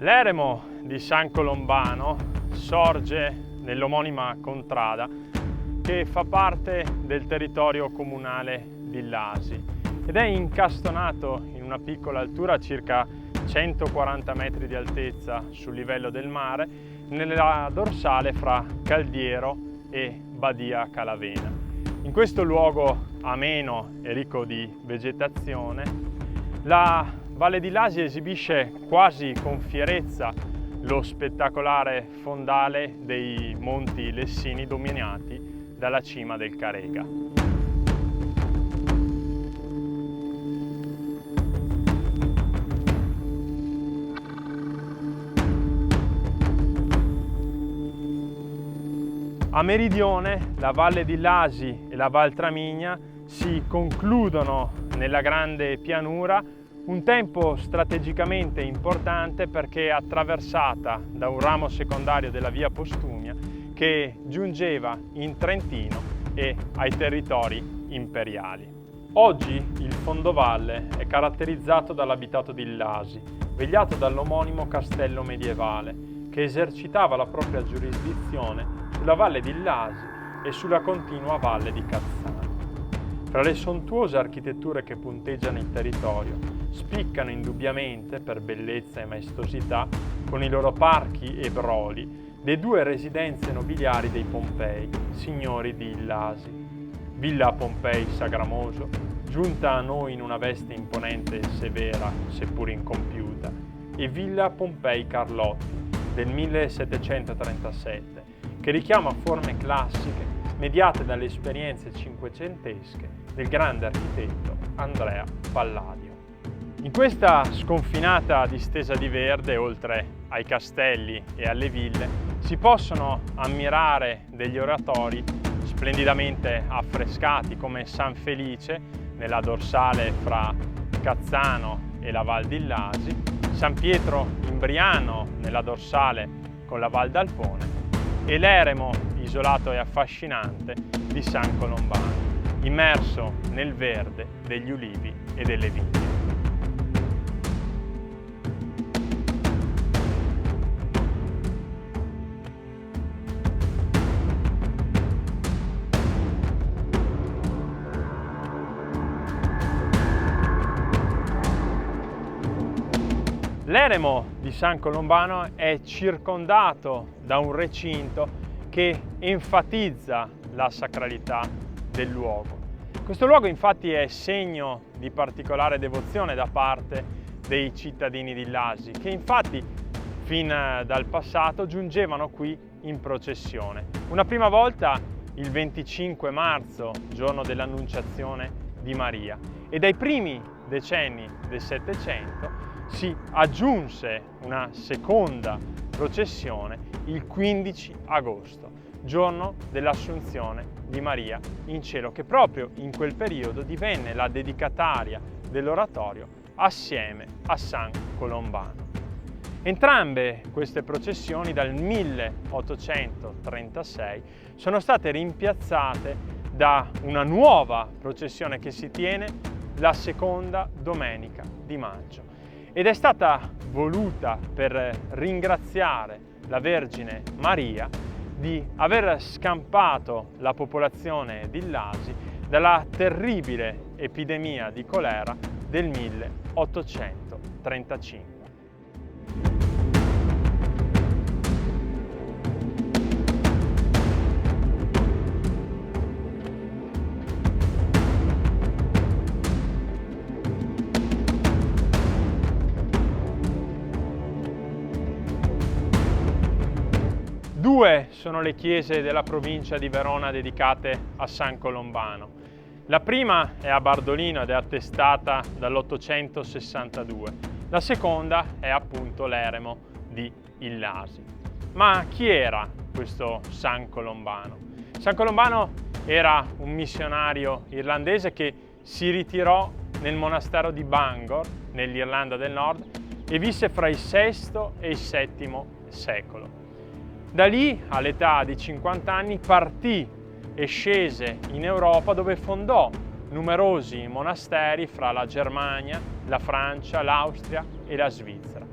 L'eremo di San Colombano sorge nell'omonima contrada che fa parte del territorio comunale di Lasi ed è incastonato in una piccola altura, circa 140 metri di altezza sul livello del mare, nella dorsale fra Caldiero e Badia Calavena. In questo luogo ameno e ricco di vegetazione, la Valle di Lasi esibisce quasi con fierezza lo spettacolare fondale dei Monti Lessini dominati dalla cima del Carega. A meridione la Valle di Lasi e la Val Tramigna si concludono nella grande pianura, un tempo strategicamente importante perché è attraversata da un ramo secondario della via Postumia che giungeva in Trentino e ai territori imperiali. Oggi il fondovalle è caratterizzato dall'abitato di Lasi, vegliato dall'omonimo castello medievale che esercitava la propria giurisdizione sulla Valle di Lasi e sulla continua Valle di Cazzano. Tra le sontuose architetture che punteggiano il territorio, spiccano indubbiamente per bellezza e maestosità, con i loro parchi e broli, le due residenze nobiliari dei Pompei, signori di Lasi. Villa Pompei Sagramoso, giunta a noi in una veste imponente e severa, seppur incompiuta, e Villa Pompei Carlotti, del 1737, che richiama forme classiche mediate dalle esperienze cinquecentesche del grande architetto Andrea Palladio. In questa sconfinata distesa di verde, oltre ai castelli e alle ville, si possono ammirare degli oratori splendidamente affrescati come San Felice nella dorsale fra Cazzano e la Val di Lasi, San Pietro in Briano nella dorsale con la Val d'Alpone e l'eremo isolato e affascinante di San Colombano, immerso nel verde degli ulivi e delle vigne. L'eremo di San Colombano è circondato da un recinto che enfatizza la sacralità del luogo. Questo luogo infatti è segno di particolare devozione da parte dei cittadini di Lasi, che infatti fin dal passato giungevano qui in processione. Una prima volta il 25 marzo, giorno dell'Annunciazione di Maria, e dai primi decenni del Settecento si aggiunse una seconda processione il 15 agosto, giorno dell'Assunzione di Maria in cielo, che proprio in quel periodo divenne la dedicataria dell'oratorio assieme a San Colombano. Entrambe queste processioni dal 1836 sono state rimpiazzate da una nuova processione che si tiene la seconda domenica di maggio ed è stata voluta per ringraziare la Vergine Maria di aver scampato la popolazione di Lasi dalla terribile epidemia di colera del 1835. Due sono le chiese della provincia di Verona dedicate a San Colombano. La prima è a Bardolino ed è attestata dall'862. La seconda è appunto l'eremo di Lasi. Ma chi era questo San Colombano? San Colombano era un missionario irlandese che si ritirò nel monastero di Bangor, nell'Irlanda del Nord, e visse fra il VI e il VII secolo. Da lì, all'età di 50 anni, partì e scese in Europa, dove fondò numerosi monasteri fra la Germania, la Francia, l'Austria e la Svizzera.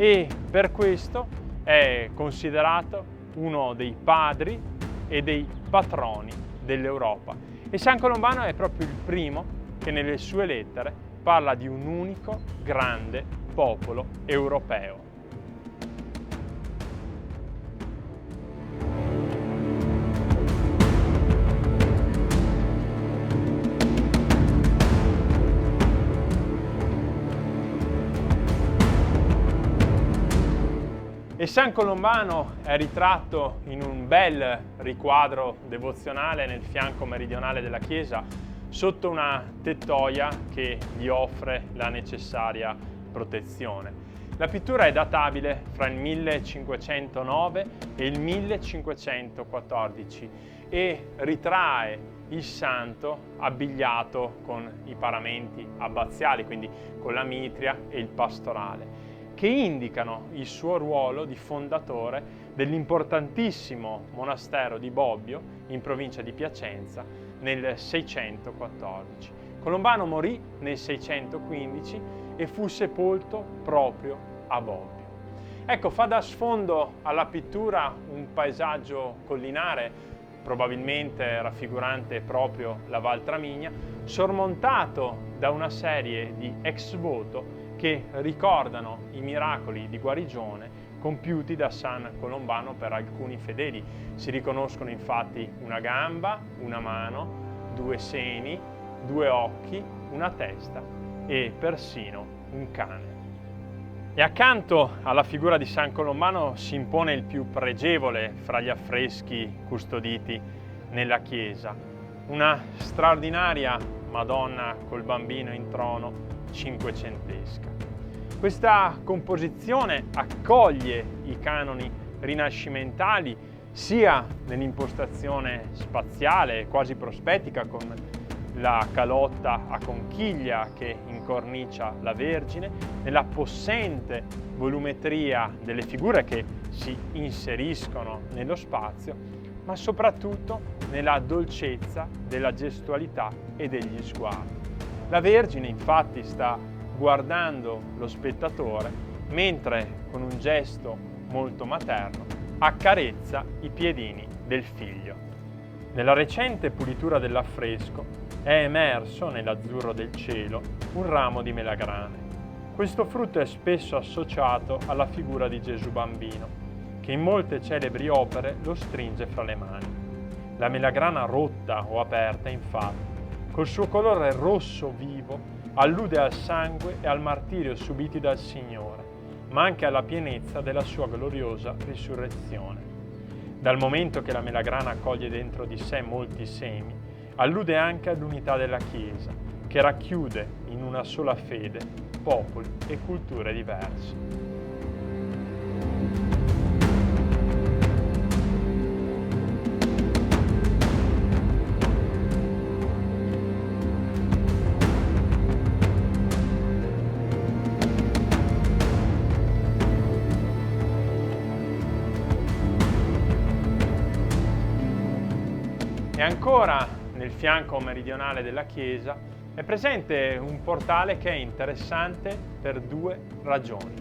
e per questo è considerato uno dei padri e dei patroni dell'Europa. E San Colombano è proprio il primo che nelle sue lettere parla di un unico grande popolo europeo. E San Colombano è ritratto in un bel riquadro devozionale nel fianco meridionale della chiesa, sotto una tettoia che gli offre la necessaria protezione. La pittura è databile fra il 1509 e il 1514 e ritrae il santo abbigliato con i paramenti abbaziali, quindi con la mitria e il pastorale, che indicano il suo ruolo di fondatore dell'importantissimo monastero di Bobbio in provincia di Piacenza nel 614. Colombano morì nel 615 e fu sepolto proprio a Bobbio. Ecco, fa da sfondo alla pittura un paesaggio collinare, probabilmente raffigurante proprio la Val Tramigna, sormontato da una serie di ex voto che ricordano i miracoli di guarigione compiuti da San Colombano per alcuni fedeli. Si riconoscono infatti una gamba, una mano, 2 seni, 2 occhi, una testa e persino un cane. E accanto alla figura di San Colombano si impone il più pregevole fra gli affreschi custoditi nella chiesa, una straordinaria Madonna col bambino in trono cinquecentesca. Questa composizione accoglie i canoni rinascimentali sia nell'impostazione spaziale, quasi prospettica, con la calotta a conchiglia che incornicia la Vergine, nella possente volumetria delle figure che si inseriscono nello spazio, ma soprattutto nella dolcezza della gestualità e degli sguardi. La Vergine infatti sta guardando lo spettatore mentre con un gesto molto materno accarezza i piedini del figlio. Nella recente pulitura dell'affresco è emerso nell'azzurro del cielo un ramo di melagrane. Questo frutto è spesso associato alla figura di Gesù bambino, che in molte celebri opere lo stringe fra le mani. La melagrana rotta o aperta, infatti, col suo colore rosso vivo, allude al sangue e al martirio subiti dal Signore, ma anche alla pienezza della sua gloriosa risurrezione. Dal momento che la melagrana accoglie dentro di sé molti semi, allude anche all'unità della Chiesa, che racchiude in una sola fede popoli e culture diverse. E ancora nel fianco meridionale della chiesa è presente un portale che è interessante per 2 ragioni.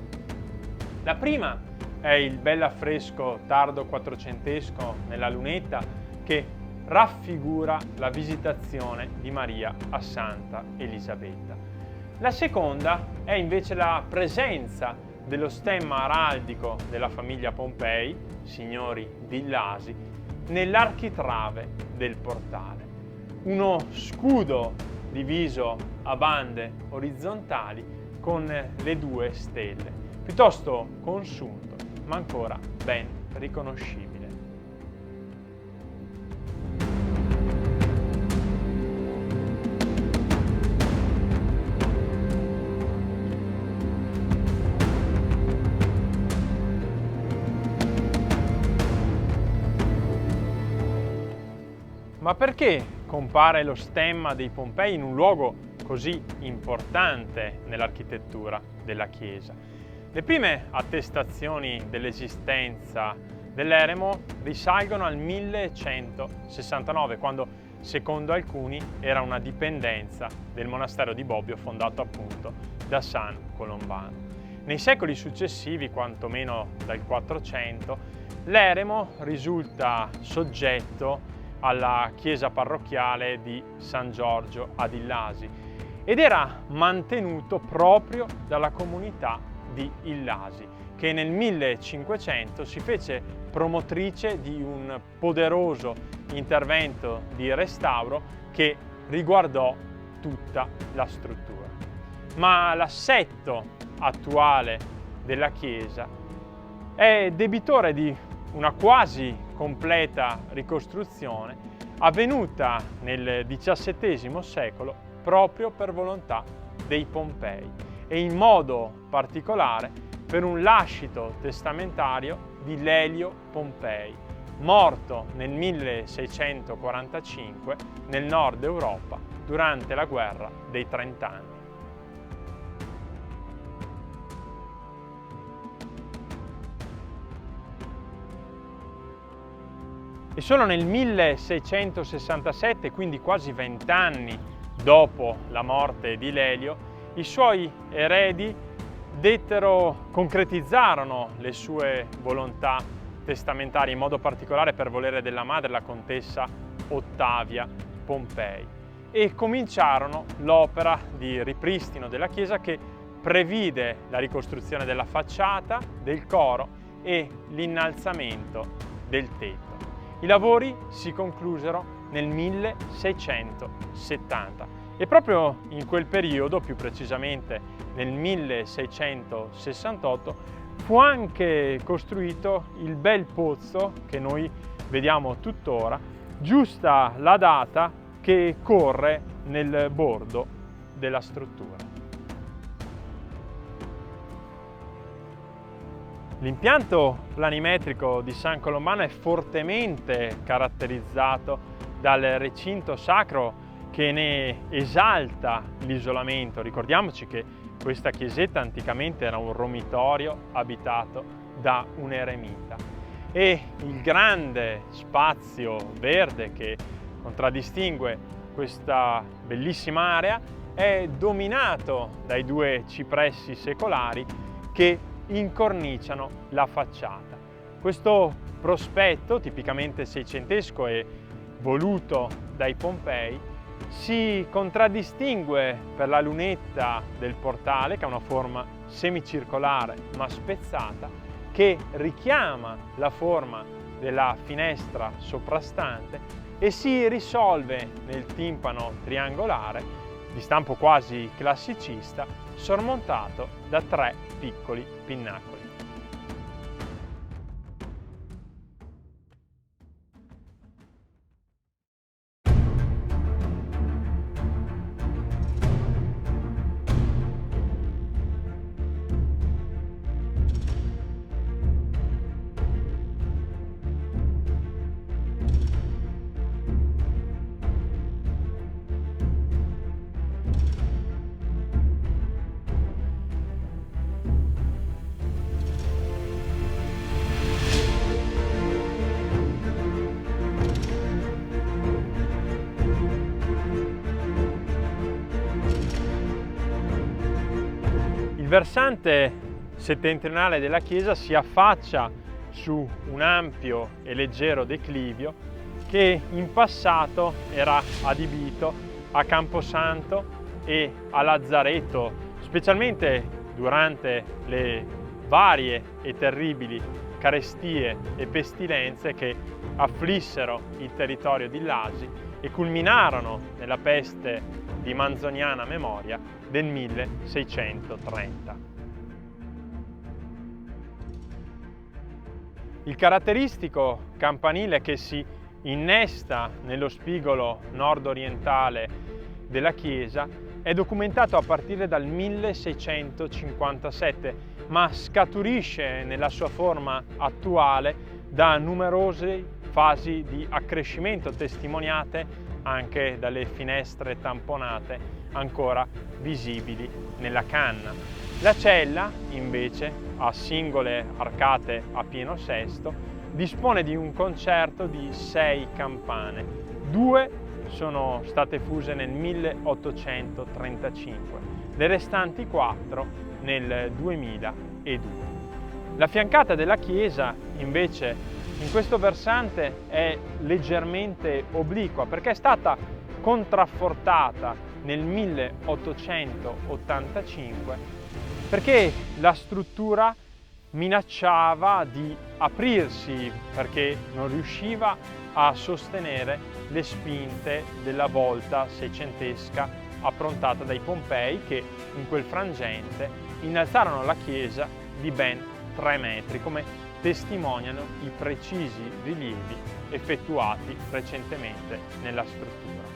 La prima è il bell'affresco tardo quattrocentesco nella lunetta che raffigura la visitazione di Maria a Santa Elisabetta. La seconda è invece la presenza dello stemma araldico della famiglia Pompei, signori Villasi, nell'architrave del portale. Uno scudo diviso a bande orizzontali con le 2 stelle, piuttosto consunto, ma ancora ben riconoscibile. Ma perché compare lo stemma dei Pompei in un luogo così importante nell'architettura della chiesa? Le prime attestazioni dell'esistenza dell'eremo risalgono al 1169, quando, secondo alcuni, era una dipendenza del monastero di Bobbio fondato appunto da San Colombano. Nei secoli successivi, quantomeno dal 400, l'eremo risulta soggetto alla chiesa parrocchiale di San Giorgio ad Illasi ed era mantenuto proprio dalla comunità di Illasi, che nel 1500 si fece promotrice di un poderoso intervento di restauro che riguardò tutta la struttura. Ma l'assetto attuale della chiesa è debitore di una quasi completa ricostruzione avvenuta nel XVII secolo proprio per volontà dei Pompei e in modo particolare per un lascito testamentario di Lelio Pompei, morto nel 1645 nel nord Europa durante la guerra dei 30 anni. E solo nel 1667, quindi quasi 20 anni dopo la morte di Lelio, i suoi eredi concretizzarono le sue volontà testamentarie, in modo particolare per volere della madre, la contessa Ottavia Pompei, e cominciarono l'opera di ripristino della chiesa che previde la ricostruzione della facciata, del coro e l'innalzamento del tetto. I lavori si conclusero nel 1670 e proprio in quel periodo, più precisamente nel 1668, fu anche costruito il bel pozzo che noi vediamo tuttora, giusta la data che corre nel bordo della struttura. L'impianto planimetrico di San Colombano è fortemente caratterizzato dal recinto sacro che ne esalta l'isolamento. Ricordiamoci che questa chiesetta anticamente era un romitorio abitato da un eremita e il grande spazio verde che contraddistingue questa bellissima area è dominato dai due cipressi secolari che incorniciano la facciata. Questo prospetto, tipicamente seicentesco e voluto dai Pompei, si contraddistingue per la lunetta del portale, che ha una forma semicircolare ma spezzata, che richiama la forma della finestra soprastante e si risolve nel timpano triangolare di stampo quasi classicista, sormontato da 3 piccoli pinnacoli. Il versante settentrionale della chiesa si affaccia su un ampio e leggero declivio che in passato era adibito a Camposanto e a Lazzaretto, specialmente durante le varie e terribili carestie e pestilenze che afflissero il territorio di Illasi e culminarono nella peste di manzoniana memoria del 1630. Il caratteristico campanile che si innesta nello spigolo nord-orientale della chiesa è documentato a partire dal 1657, ma scaturisce nella sua forma attuale da numerose fasi di accrescimento testimoniate anche dalle finestre tamponate ancora visibili nella canna. La cella, invece, a singole arcate a pieno sesto, dispone di un concerto di 6 campane. 2 sono state fuse nel 1835, le restanti 4 nel 2002. La fiancata della chiesa invece in questo versante è leggermente obliqua perché è stata contraffortata nel 1885 perché la struttura minacciava di aprirsi perché non riusciva a sostenere le spinte della volta seicentesca approntata dai Pompei, che in quel frangente innalzarono la chiesa di ben 3 metri, come testimoniano i precisi rilievi effettuati recentemente nella struttura.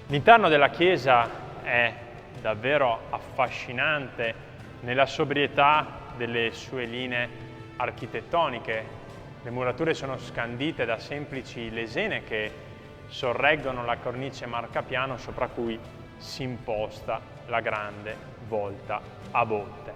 L'interno della chiesa è davvero affascinante nella sobrietà delle sue linee architettoniche. Le murature sono scandite da semplici lesene che sorreggono la cornice marcapiano sopra cui si imposta la grande volta a botte.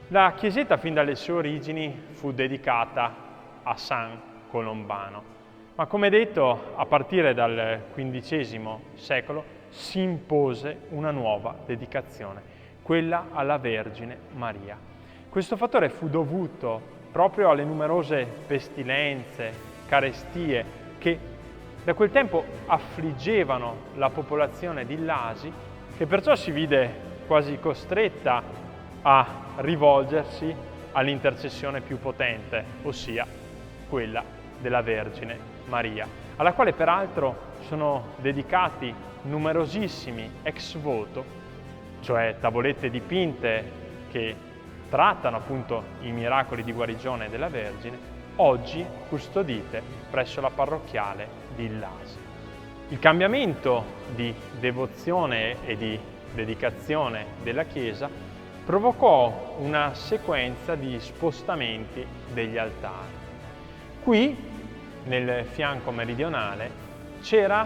La chiesetta fin dalle sue origini fu dedicata a San Colombano. Ma come detto, a partire dal XV secolo si impose una nuova dedicazione, quella alla Vergine Maria. Questo fattore fu dovuto proprio alle numerose pestilenze, carestie che da quel tempo affliggevano la popolazione di Lasi, che perciò si vide quasi costretta a rivolgersi all'intercessione più potente, ossia quella della Vergine Maria, alla quale peraltro sono dedicati numerosissimi ex voto, cioè tavolette dipinte che trattano appunto i miracoli di guarigione della Vergine, oggi custodite presso la parrocchiale di Lasi. Il cambiamento di devozione e di dedicazione della chiesa provocò una sequenza di spostamenti degli altari. Qui, nel fianco meridionale, c'era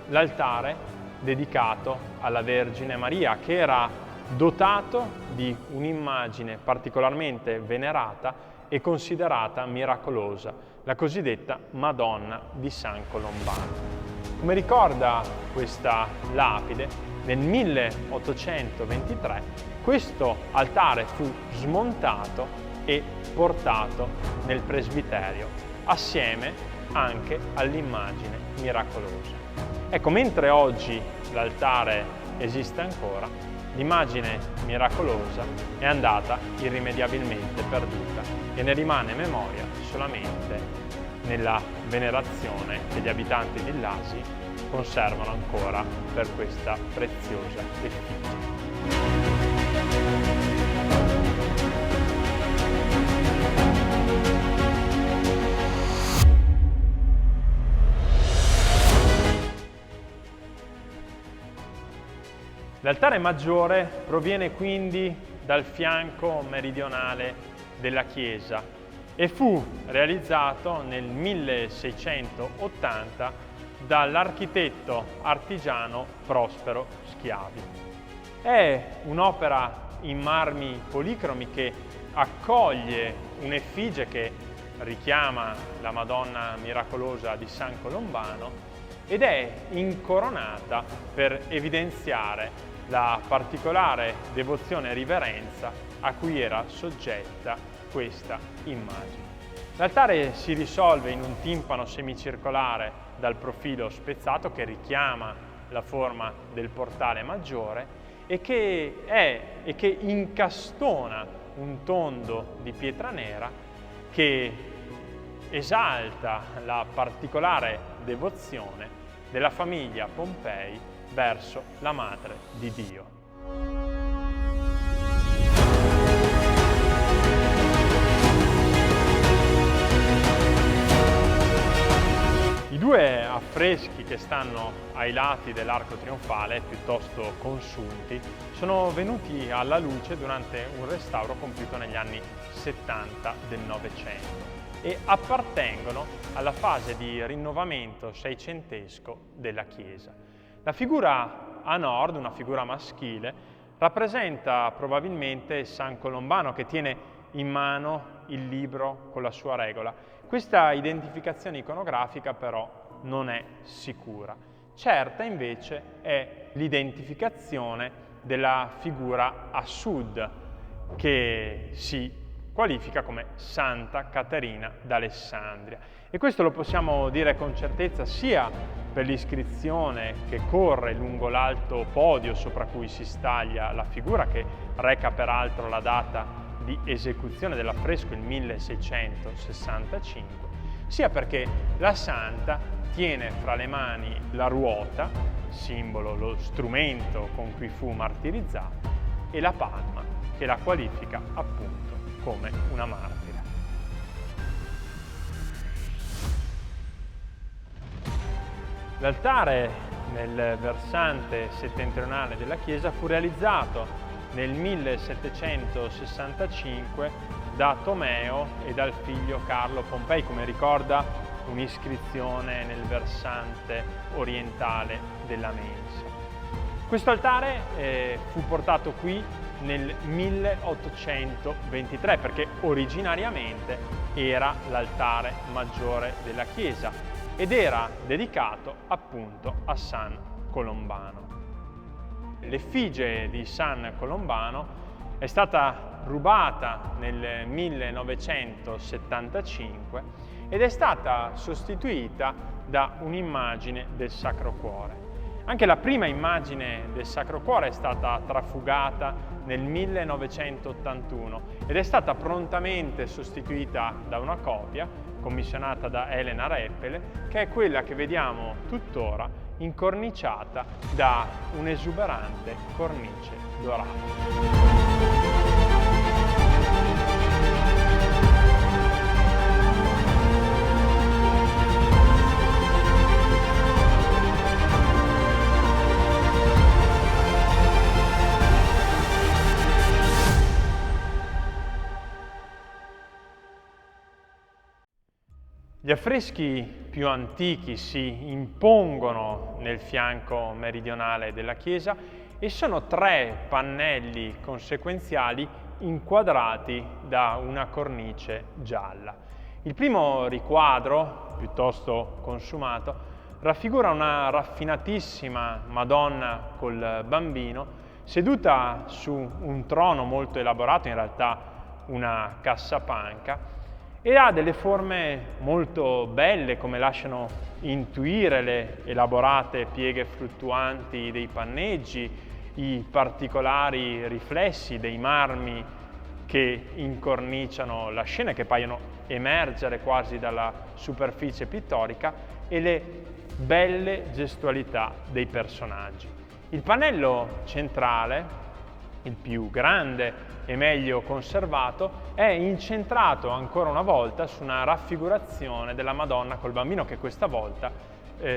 l'altare dedicato alla Vergine Maria, che era dotato di un'immagine particolarmente venerata e considerata miracolosa, la cosiddetta Madonna di San Colombano. Come ricorda questa lapide, nel 1823 questo altare fu smontato e portato nel presbiterio, assieme anche all'immagine miracolosa. Ecco, mentre oggi l'altare esiste ancora, l'immagine miracolosa è andata irrimediabilmente perduta e ne rimane memoria solamente nella venerazione che gli abitanti di Lasi conservano ancora per questa preziosa effigie. L'altare maggiore proviene quindi dal fianco meridionale della chiesa e fu realizzato nel 1680 dall'architetto artigiano Prospero Schiavi. È un'opera in marmi policromi che accoglie un'effigie che richiama la Madonna miracolosa di San Colombano ed è incoronata per evidenziare la particolare devozione e riverenza a cui era soggetta questa immagine. L'altare si risolve in un timpano semicircolare dal profilo spezzato che richiama la forma del portale maggiore e che incastona un tondo di pietra nera che esalta la particolare devozione della famiglia Pompei verso la Madre di Dio. I due affreschi che stanno ai lati dell'arco trionfale, piuttosto consunti, sono venuti alla luce durante un restauro compiuto negli anni 70 del Novecento e appartengono alla fase di rinnovamento seicentesco della chiesa. La figura a nord, una figura maschile, rappresenta probabilmente San Colombano, che tiene in mano il libro con la sua regola. Questa identificazione iconografica però non è sicura. Certa invece è l'identificazione della figura a sud, che si qualifica come Santa Caterina d'Alessandria. E questo lo possiamo dire con certezza sia per l'iscrizione che corre lungo l'alto podio sopra cui si staglia la figura, che reca peraltro la data di esecuzione dell'affresco, il 1665, sia perché la santa tiene fra le mani la ruota, simbolo, lo strumento con cui fu martirizzata, e la palma, che la qualifica appunto come una martire. L'altare nel versante settentrionale della chiesa fu realizzato nel 1765 da Tomeo e dal figlio Carlo Pompei, come ricorda un'iscrizione nel versante orientale della mensa. Questo altare fu portato qui nel 1823 perché originariamente era l'altare maggiore della chiesa ed era dedicato appunto a San Colombano. L'effigie di San Colombano è stata rubata nel 1975 ed è stata sostituita da un'immagine del Sacro Cuore. Anche la prima immagine del Sacro Cuore è stata trafugata nel 1981 ed è stata prontamente sostituita da una copia commissionata da Elena Reppele, che è quella che vediamo tuttora incorniciata da un'esuberante cornice dorata. Gli affreschi più antichi si impongono nel fianco meridionale della chiesa e sono 3 pannelli conseguenziali inquadrati da una cornice gialla. Il primo riquadro, piuttosto consumato, raffigura una raffinatissima Madonna col bambino seduta su un trono molto elaborato, in realtà una cassapanca, e ha delle forme molto belle, come lasciano intuire le elaborate pieghe fluttuanti dei panneggi, i particolari riflessi dei marmi che incorniciano la scena e che paiono emergere quasi dalla superficie pittorica, e le belle gestualità dei personaggi. Il pannello centrale, il più grande e meglio conservato, è incentrato ancora una volta su una raffigurazione della Madonna col bambino che questa volta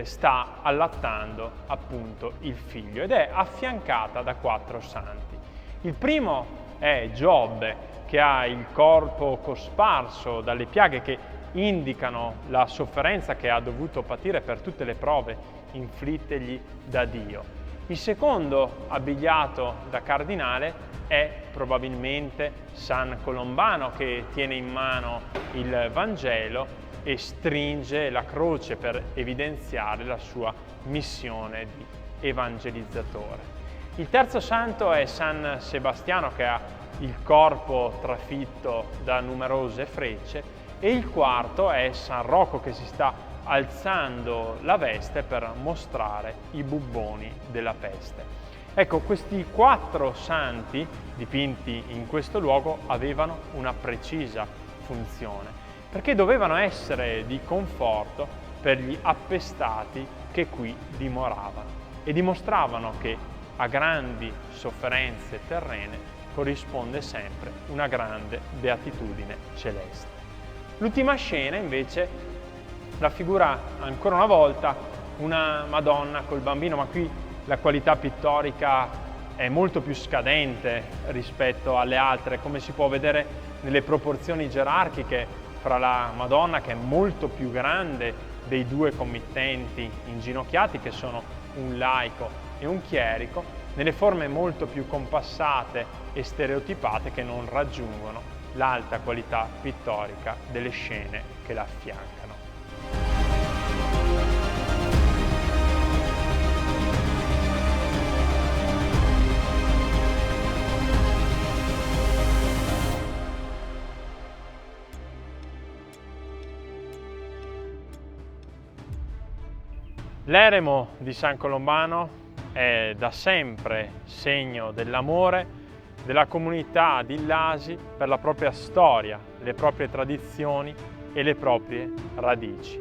sta allattando appunto il figlio ed è affiancata da 4 santi. Il primo è Giobbe, che ha il corpo cosparso dalle piaghe che indicano la sofferenza che ha dovuto patire per tutte le prove inflittegli da Dio. Il secondo, abbigliato da cardinale, è probabilmente San Colombano, che tiene in mano il Vangelo e stringe la croce per evidenziare la sua missione di evangelizzatore. Il terzo santo è San Sebastiano, che ha il corpo trafitto da numerose frecce, e il quarto è San Rocco, che si sta alzando la veste per mostrare i bubboni della peste. Ecco, questi 4 santi dipinti in questo luogo avevano una precisa funzione, perché dovevano essere di conforto per gli appestati che qui dimoravano e dimostravano che a grandi sofferenze terrene corrisponde sempre una grande beatitudine celeste. L'ultima scena invece raffigura ancora una volta una Madonna col bambino, ma qui la qualità pittorica è molto più scadente rispetto alle altre, come si può vedere nelle proporzioni gerarchiche fra la Madonna, che è molto più grande dei due committenti inginocchiati, che sono un laico e un chierico, nelle forme molto più compassate e stereotipate che non raggiungono l'alta qualità pittorica delle scene che la affiancano. L'eremo di San Colombano è da sempre segno dell'amore della comunità di Illasi per la propria storia, le proprie tradizioni e le proprie radici.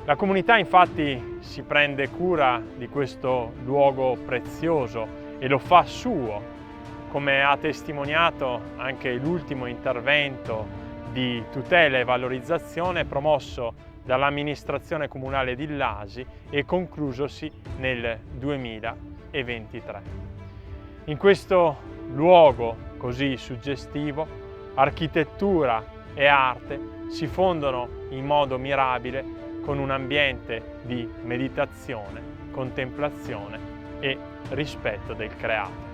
La comunità infatti si prende cura di questo luogo prezioso e lo fa suo, come ha testimoniato anche l'ultimo intervento di tutela e valorizzazione promosso dall'amministrazione comunale di Illasi e conclusosi nel 2023. In questo luogo così suggestivo, architettura e arte si fondono in modo mirabile con un ambiente di meditazione, contemplazione e rispetto del creato.